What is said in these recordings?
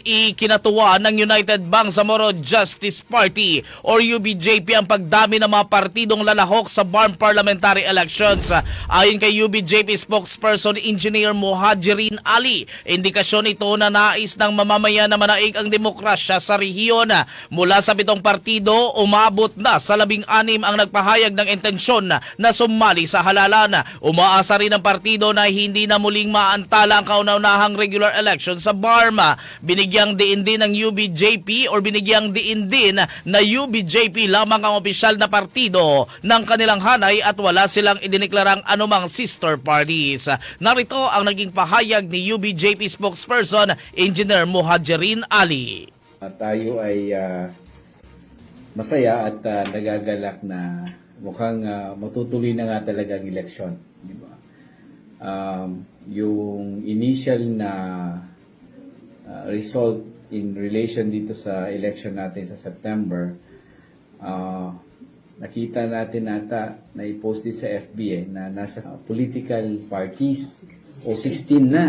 Ikinatuwa ng United Bangsamoro Justice Party or UBJP ang pagdami ng mga partidong lalahok sa BARM parliamentary elections. Ayon kay UBJP spokesperson Engineer Muhajirin Ali, indikasyon ito na nais ng mamamayan na manaig ang demokrasya sa rehiyon. Mula sa 7 partido, umabot na sa 16 ang nagpahayag ng intensyon na sumali sa halalan. Umaasa rin ang partido na hindi na muling maantala ang kauna-unahang regular election sa BARM. Binigyang diin din ng UBJP or binigyang diin din na UBJP lamang ang opisyal na partido ng kanilang hanay at wala silang idineklarang anumang sister parties. Narito ang naging pahayag ni UBJP spokesperson Engineer Muhajirin Ali. Tayo ay masaya at nagagalak na mukhang matutuloy na nga talaga ang eleksyon, di ba? Yung initial na result in relation dito sa election natin sa September, nakita natin ata na i-post din sa FB na nasa political parties o 16 na.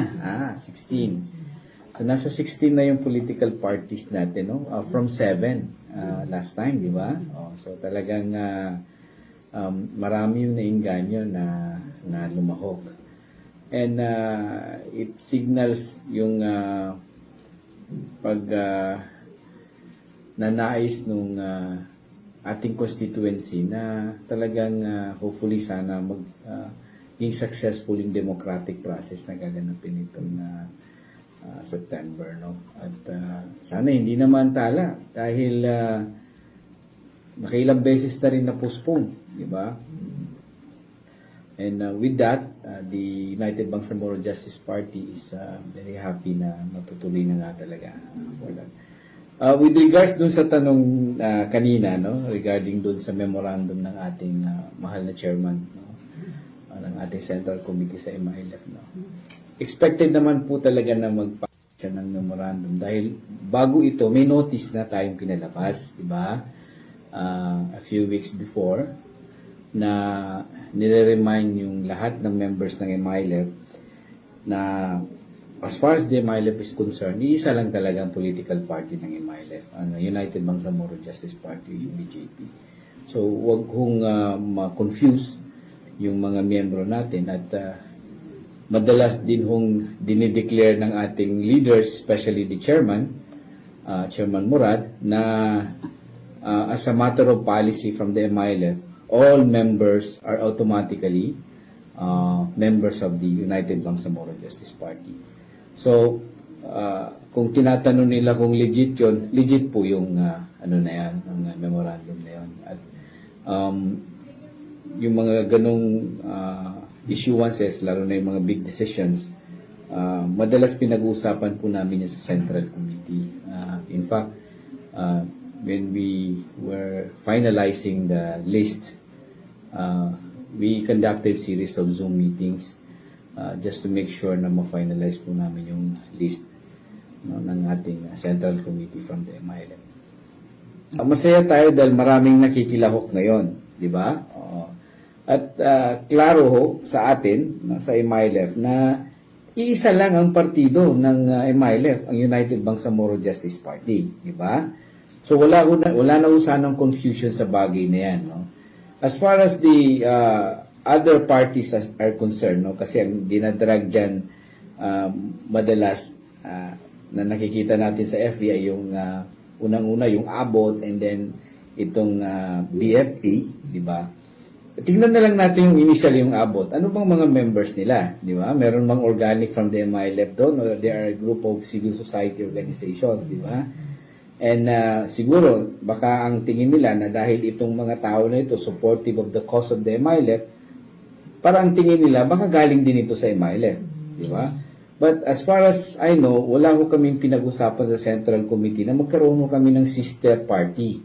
16. So nasa 16 na yung political parties natin, no? From 7 last time, di ba? So talagang marami yung nainganyo na lumahok. And it signals yung nanais nung ating constituency na talagang hopefully sana maging successful yung democratic process na gaganapin itong September, no? At sana hindi naman tala dahil nakailang beses na rin na-postpone, di ba? And with that, the United Bangsamoro Justice Party is very happy na matutuloy na nga talaga for that. With regards dun sa tanong kanina, no, regarding dun sa memorandum ng ating mahal na chairman, no, ng ating Central Committee sa MILF, no, expected naman po talaga na magpa-siya ng memorandum dahil bago ito, may notice na tayong pinalabas, di ba? A few weeks before, na nire-remind yung lahat ng members ng MILF na as far as the MILF is concerned, isa lang talaga ang political party ng MILF, ang United Bangsamoro Justice Party, UBJP. So, wag kong ma-confuse yung mga miyembro natin at madalas din hong dinideclare ng ating leaders, especially the chairman, Chairman Murad, na as a matter of policy from the MILF, all members are automatically members of the United Bangsamoro Justice Party. So, kung tinatanong nila kung legit yun, legit po yung ano na yan, ang memorandum na yun. At yung mga ganong issuances, lalo na yung mga big decisions, madalas pinag-uusapan po namin yan sa Central Committee. In fact, when we were finalizing the list, we conducted series of Zoom meetings just to make sure na ma-finalize po namin yung list, no, ng ating Central Committee from the MILF. Masaya tayo dahil maraming nakikilahok ngayon, di ba? At klaro ho sa atin, no, sa MILF, na iisa lang ang partido ng MILF, ang United Bangsamoro Justice Party, di ba? So wala na sanang confusion sa bagay na yan, no? As far as the other parties are concerned, no, kasi ang dinadrag dyan madalas na nakikita natin sa FB ay yung unang-una yung ABOT and then itong BFP, di ba? Tingnan na lang natin yung initial yung ABOT. Ano bang mga members nila, di ba? Meron bang organic from the MILF doon or there are a group of civil society organizations, di ba? And siguro, baka ang tingin nila na dahil itong mga tao na ito supportive of the cause of the MILF, parang tingin nila, baka galing din ito sa MILF. Di ba? But as far as I know, wala ko kaming pinag-usapan sa Central Committee na magkaroon kami ng sister party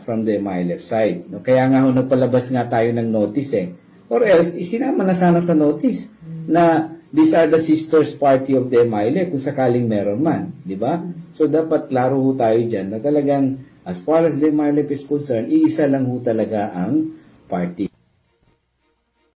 from the MILF side. No? Kaya nga nagpalabas nga tayo ng notice eh. Or else, isinama na sana sa notice na these are the sisters party of the MILF kung sakaling meron man. Di ba? So, dapat klaro ho tayo dyan na talagang as far as the MILF is concerned, iisa lang ho talaga ang party.